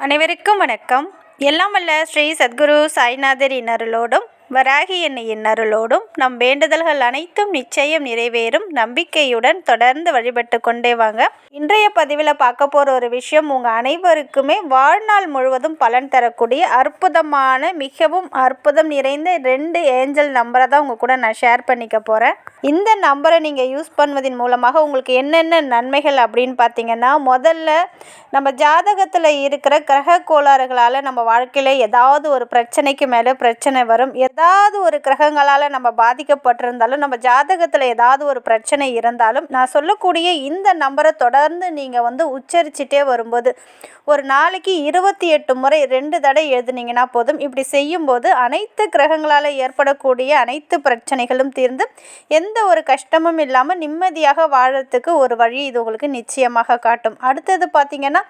அனைவருக்கும் வணக்கம். எல்லாம் வல்ல ஸ்ரீ சத்குரு சாய்நாதர் இன்னருளோடும் வராகி எண்ணெயின் அருளோடும் நம் வேண்டுதல்கள் அனைத்தும் நிச்சயம் நிறைவேறும் நம்பிக்கையுடன் தொடர்ந்து வழிபட்டு கொண்டே வாங்க. இன்றைய பதிவில் பார்க்க போகிற ஒரு விஷயம் உங்கள் அனைவருக்குமே வாழ்நாள் முழுவதும் பலன் தரக்கூடிய அற்புதமான மிகவும் அற்புதம் நிறைந்த 2 ஏஞ்சல் நம்பரை தான் உங்கள் கூட நான் ஷேர் பண்ணிக்க போகிறேன். இந்த நம்பரை நீங்கள் யூஸ் பண்ணுவதன் மூலமாக உங்களுக்கு என்னென்ன நன்மைகள் அப்படின்னு பார்த்தீங்கன்னா, முதல்ல நம்ம ஜாதகத்தில் இருக்கிற கிரக கோளாறுகளால் நம்ம வாழ்க்கையில் ஏதாவது ஒரு பிரச்சனைக்கு மேலே பிரச்சனை வரும். ஏதாவது ஒரு கிரகங்களால் நம்ம பாதிக்கப்பட்டிருந்தாலும், நம்ம ஜாதகத்தில் ஏதாவது ஒரு பிரச்சனை இருந்தாலும், நான் சொல்லக்கூடிய இந்த நம்பரை தொடர்ந்து நீங்கள் உச்சரிச்சிட்டே வரும்போது ஒரு நாளைக்கு 28 முறை 2 தடவை எழுதுனீங்கன்னா போதும். இப்படி செய்யும்போது அனைத்து கிரகங்களால் ஏற்படக்கூடிய அனைத்து பிரச்சனைகளும் தீர்ந்து எந்த ஒரு கஷ்டமும் இல்லாமல் நிம்மதியாக வாழறதுக்கு ஒரு வழி இது உங்களுக்கு நிச்சயமாக காட்டும். அடுத்தது பார்த்திங்கன்னா,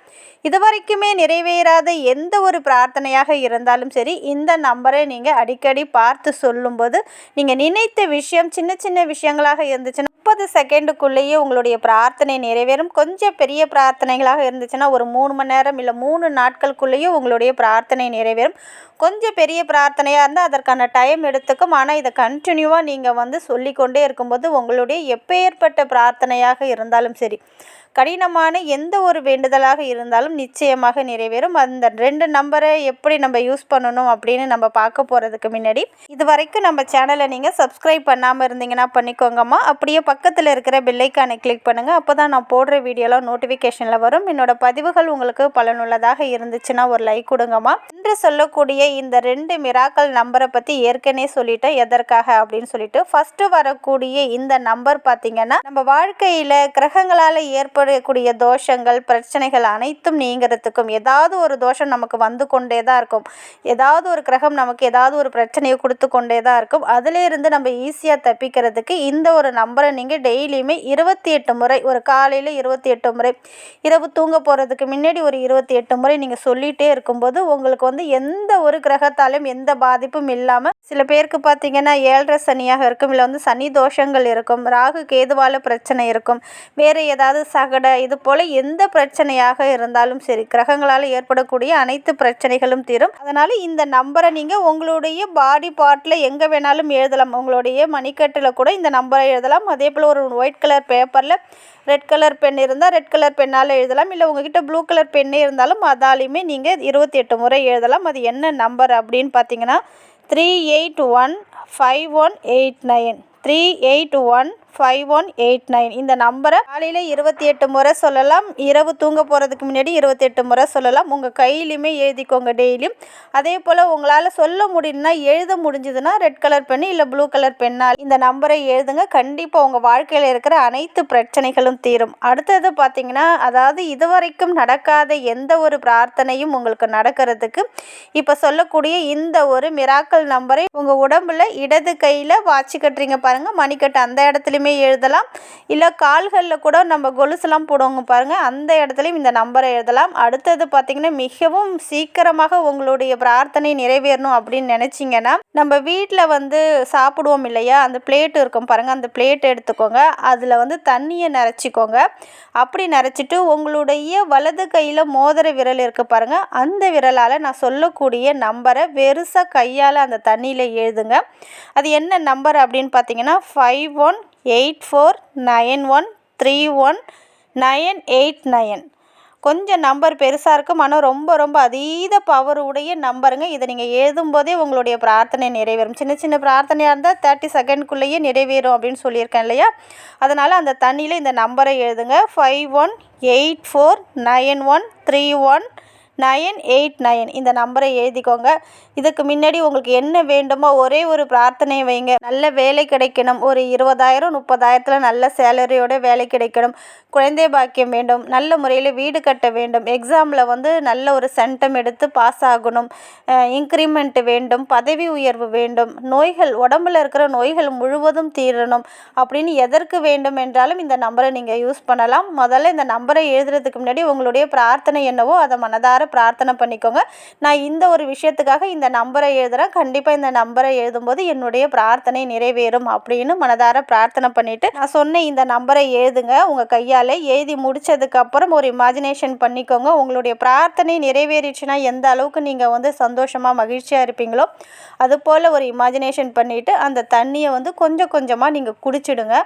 இதுவரைக்குமே நிறைவேறாத எந்த ஒரு பிரார்த்தனையாக இருந்தாலும் சரி, இந்த நம்பரை நீங்கள் அடிக்கடி பார்த்து சொல்லும்போது நீங்கள் நினைத்த விஷயம் சின்ன சின்ன விஷயங்களாக இருந்துச்சுன்னா 30 செகண்டுக்குள்ளேயே உங்களுடைய பிரார்த்தனை நிறைவேறும். கொஞ்சம் பெரிய பிரார்த்தனைகளாக இருந்துச்சுன்னா ஒரு 3 மணி நேரம் இல்லை 3 நாட்களுக்குள்ளேயே உங்களுடைய பிரார்த்தனை நிறைவேறும். கொஞ்சம் பெரிய பிரார்த்தனையாக இருந்தால் அதற்கான டைம் எடுத்துக்கும். ஆனால் இதை கண்டினியூவாக நீங்கள் சொல்லிக்கொண்டே இருக்கும்போது உங்களுடைய எப்பேற்பட்ட பிரார்த்தனையாக இருந்தாலும் சரி, கடினமான எந்த ஒரு வேண்டுதலாக இருந்தாலும் நிச்சயமாக நிறைவேறும். அந்த 2 நம்பரை எப்படி நம்ம யூஸ் பண்ணணும் அப்படின்னு நம்ம பார்க்க போகிறதுக்கு முன்னாடி, இது வரைக்கும் நம்ம சேனலை நீங்கள் சப்ஸ்கிரைப் பண்ணாமல் இருந்தீங்கன்னா பண்ணிக்கோங்கம்மா. அப்படியே பக்கத்தில் இருக்கிற பெல்லைக்கானை கிளிக் பண்ணுங்கள். அப்போ தான் நான் போடுற வீடியோலாம் நோட்டிஃபிகேஷனில் வரும். என்னோட பதிவுகள் உங்களுக்கு பலனுள்ளதாக இருந்துச்சுன்னா ஒரு லைக் கொடுங்கம்மா. இன்று சொல்லக்கூடிய இந்த 2 மிராக்கல் நம்பரை பற்றி ஏற்கனவே சொல்லிட்டேன் எதற்காக அப்படின்னு சொல்லிட்டு. ஃபஸ்ட்டு வரக்கூடிய இந்த நம்பர் பார்த்திங்கன்னா, நம்ம வாழ்க்கையில் கிரகங்களால் ஏற்படக்கூடிய தோஷங்கள் பிரச்சனைகள் அனைத்தும் நீங்கிறதுக்கும், ஏதாவது ஒரு தோஷம் நமக்கு வந்து கொண்டே தான் இருக்கும், ஏதாவது ஒரு கிரகம் நமக்கு ஏதாவது ஒரு பிரச்சனையை கொடுத்து கொண்டே தான் இருக்கும். அதிலிருந்து நம்ம ஈஸியாக தப்பிக்கிறதுக்கு இந்த ஒரு நம்பரை நீங்கள் டெய்லியுமே 28 முறை, ஒரு காலையில் 28 முறை, இரவு தூங்க போகிறதுக்கு முன்னாடி ஒரு 28 முறை நீங்கள் சொல்லிகிட்டே இருக்கும்போது உங்களுக்கு எந்த ஒரு கிரகத்தாலும் எந்த பாதிப்பும் இல்லாமல், சில பேருக்கு பார்த்திங்கன்னா 7.5 சனியாக இருக்கும், இல்லை சனி தோஷங்கள் இருக்கும், ராகு கேதுவால பிரச்சனை இருக்கும், வேறு ஏதாவது சகட, இது போல் எந்த பிரச்சனையாக இருந்தாலும் சரி, கிரகங்களால் ஏற்படக்கூடிய அனைத்து பிரச்சனைகளும் தீரும். அதனால் இந்த நம்பரை நீங்கள் உங்களுடைய பாடி பார்ட்டில் எங்கே வேணாலும் எழுதலாம். உங்களுடைய மணிக்கட்டில் கூட இந்த நம்பரை எழுதலாம். அதே போல் ஒரு ஒயிட் கலர் பேப்பரில் ரெட் கலர் பென் இருந்தால் ரெட் கலர் பெண்ணால் எழுதலாம். இல்லை உங்ககிட்ட ப்ளூ கலர் பெண்ணே இருந்தாலும் அதாலையுமே நீங்கள் 28 முறை எழுதலாம். அது என்ன நம்பர் அப்படின்னு பார்த்தீங்கன்னா 3815189 3815189. இந்த நம்பரை காலையில் 28 முறை சொல்லலாம், இரவு தூங்க போகிறதுக்கு முன்னாடி 28 முறை சொல்லலாம். உங்கள் கையிலையுமே எழுதிக்கோங்க டெய்லியும். அதே போல் உங்களால் சொல்ல முடியும்னா, எழுத முடிஞ்சதுன்னா ரெட் கலர் பெண்ணு இல்லை ப்ளூ கலர் பெண்ணால் இந்த நம்பரை எழுதுங்க. கண்டிப்பாக உங்கள் வாழ்க்கையில் இருக்கிற அனைத்து பிரச்சனைகளும் தீரும். அடுத்தது பார்த்திங்கன்னா, அதாவது இதுவரைக்கும் நடக்காத எந்த ஒரு பிரார்த்தனையும் உங்களுக்கு நடக்கிறதுக்கு இப்போ சொல்லக்கூடிய இந்த ஒரு மிராக்கல் நம்பரை உங்கள் உடம்புல இடது கையில் வாட்சி கட்டுறீங்க பாருங்கள், மணிக்கட்டு அந்த இடத்துலையுமே எழுதலாம். இல்லை கால்களில் கூட நம்ம கொலுசெல்லாம் போடுவோங்க பாருங்கள், அந்த இடத்துலையும் இந்த நம்பரை எழுதலாம். அடுத்தது பார்த்திங்கன்னா, மிகவும் சீக்கிரமாக உங்களுடைய பிரார்த்தனை நிறைவேறணும் அப்படின்னு நினச்சிங்கன்னா, நம்ம வீட்டில் சாப்பிடுவோம் இல்லையா, அந்த பிளேட் இருக்கும் பாருங்கள், அந்த பிளேட் எடுத்துக்கோங்க. அதில் தண்ணியை நிறச்சிக்கோங்க. அப்படி நிறச்சிட்டு உங்களுடைய வலது கையில் மோதிர விரல் இருக்குது பாருங்கள், அந்த விரலால் நான் சொல்லக்கூடிய நம்பரை வெறுசாக கையால் அந்த தண்ணியில் எழுதுங்க. அது என்ன நம்பர் அப்படின்னு பார்த்தீங்கன்னா 5184913189. கொஞ்சம் நம்பர் பெருசாக இருக்கும், ஆனால் ரொம்ப அதீத பவர் உடைய நம்பருங்க. இதை நீங்கள் எழுதும்போதே உங்களுடைய பிரார்த்தனை நிறைவேறும். சின்ன சின்ன பிரார்த்தனையாக இருந்தால் 30 செகண்ட்குள்ளேயே நிறைவேறும் அப்படின்னு சொல்லியிருக்கேன் இல்லையா. அதனால் அந்த தண்ணியில் இந்த நம்பரை எழுதுங்க. 5184913189. இந்த நம்பரை எழுதிக்கோங்க. இதுக்கு முன்னாடி உங்களுக்கு என்ன வேண்டுமோ ஒரே ஒரு பிரார்த்தனையை வைங்க. நல்ல வேலை கிடைக்கணும், ஒரு 20,000 30,000 நல்ல சேலரியோட வேலை கிடைக்கணும், குழந்தை பாக்கியம் வேண்டும், நல்ல முறையில் வீடு கட்ட வேண்டும், எக்ஸாமில் நல்ல ஒரு சென்டம் எடுத்து பாஸ் ஆகணும், இன்க்ரிமெண்ட் வேண்டும், பதவி உயர்வு வேண்டும், நோய்கள் உடம்பில் இருக்கிற நோய்கள் முழுவதும் தீரணும் அப்படின்னு எதற்கு வேண்டும் என்றாலும் இந்த நம்பரை நீங்கள் யூஸ் பண்ணலாம். முதல்ல இந்த நம்பரை எழுதுறதுக்கு முன்னாடி உங்களுடைய பிரார்த்தனை என்னவோ அதை மனதார பிரார்த்தனை பண்ணிக்கோங்க. நான் இந்த ஒரு விஷயத்துக்காக இந்த நம்பரை எழுதுகிறேன், கண்டிப்பாக இந்த நம்பரை எழுதும்போது என்னுடைய பிரார்த்தனை நிறைவேறும் அப்படின்னு மனதார பிரார்த்தனை பண்ணிவிட்டு நான் சொன்ன இந்த நம்பரை எழுதுங்க உங்கள் கையால். பென்சிலால் எழுதி முடித்ததுக்கப்புறம் ஒரு இமேஜினேஷன் பண்ணிக்கோங்க. உங்களுடைய பிரார்த்தனை நிறைவேறிச்சுன்னா எந்த அளவுக்கு நீங்கள் வந்து சந்தோஷமாக மகிழ்ச்சியாக இருப்பீங்களோ அதுபோல் ஒரு இமேஜினேஷன் பண்ணிவிட்டு அந்த தண்ணியை வந்து கொஞ்சம் கொஞ்சமாக நீங்கள் குடிச்சிடுங்க.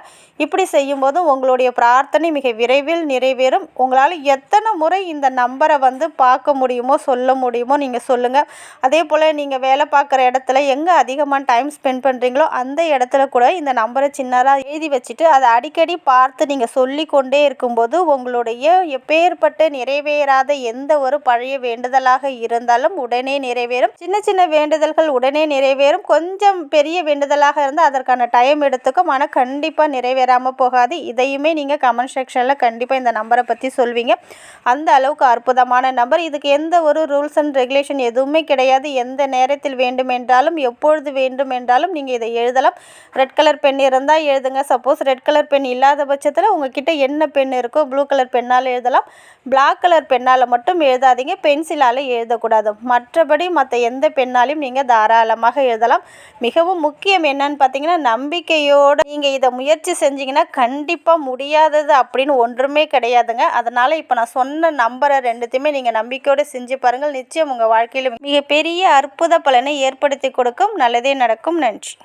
இப்படி செய்யும்போதும் உங்களுடைய பிரார்த்தனை மிக விரைவில் நிறைவேறும். உங்களால் எத்தனை முறை இந்த நம்பரை வந்து பார்க்க முடியுமோ சொல்ல முடியுமோ நீங்கள் சொல்லுங்கள். அதே போல் நீங்கள் வேலை பார்க்குற இடத்துல எங்கே அதிகமாக டைம் ஸ்பெண்ட் பண்ணுறீங்களோ அந்த இடத்துல கூட இந்த நம்பரை சின்னதாக எழுதி வச்சுட்டு அதை அடிக்கடி பார்த்து நீங்கள் சொல்லி கொண்டே இருக்கும்போது உங்களுடைய எப்பேற்பட்ட நிறைவேறாத எந்த ஒரு பழைய வேண்டுதலாக இருந்தாலும் உடனே நிறைவேறும். சின்ன சின்ன வேண்டுதல்கள் உடனே நிறைவேறும். கொஞ்சம் பெரிய வேண்டுதலாக இருந்தால் அதற்கான டைம் எடுத்துக்கும். ஆனால் கண்டிப்பாக நிறைவேறாமல் போகாது. இதையுமே நீங்கள் கமெண்ட் செக்ஷனில் கண்டிப்பாக இந்த நம்பரை பற்றி சொல்வீங்க. அந்த அளவுக்கு அற்புதமான நம்பர். இதுக்கு எந்த ஒரு ரூல்ஸ் அண்ட் ரெகுலேஷன் எதுவுமே கிடையாது. எந்த நேரத்தில் வேண்டுமென்றாலும் எப்பொழுது வேண்டுமென்றாலும் நீங்கள் இதை எழுதலாம். ரெட் கலர் பென் இருந்தால் எழுதுங்க. சப்போஸ் ரெட் கலர் பென் இல்லாத பட்சத்தில் உங்ககிட்ட என்ன பென் இருக்கோ ப்ளூ கலர் பென்னால் எழுதலாம். பிளாக் கலர் பென்னால் மட்டும் எழுதாதீங்க. பென்சிலால் எழுதக்கூடாது. மற்றபடி மற்ற எந்த பெண்ணாலையும் நீங்கள் தாராளமாக எழுதலாம். மிகவும் முக்கியம் என்னன்னு பார்த்தீங்கன்னா நம்பிக்கையோடு நீங்கள் இதை முயற்சி செஞ்சீங்கன்னா கண்டிப்பாக முடியாதது அப்படின்னு ஒன்றுமே கிடையாதுங்க. அதனால் இப்போ நான் சொன்ன நம்பரை ரெண்டுத்தையுமே நீங்கள் நம்பிக்கையோடு செஞ்சு பாருங்கள். நிச்சயம் உங்கள் வாழ்க்கையில் மிகப்பெரிய அற்புத பலனை ஏற்படுத்தி கொடுக்கும். நல்லதே நடக்கும். நன்றி.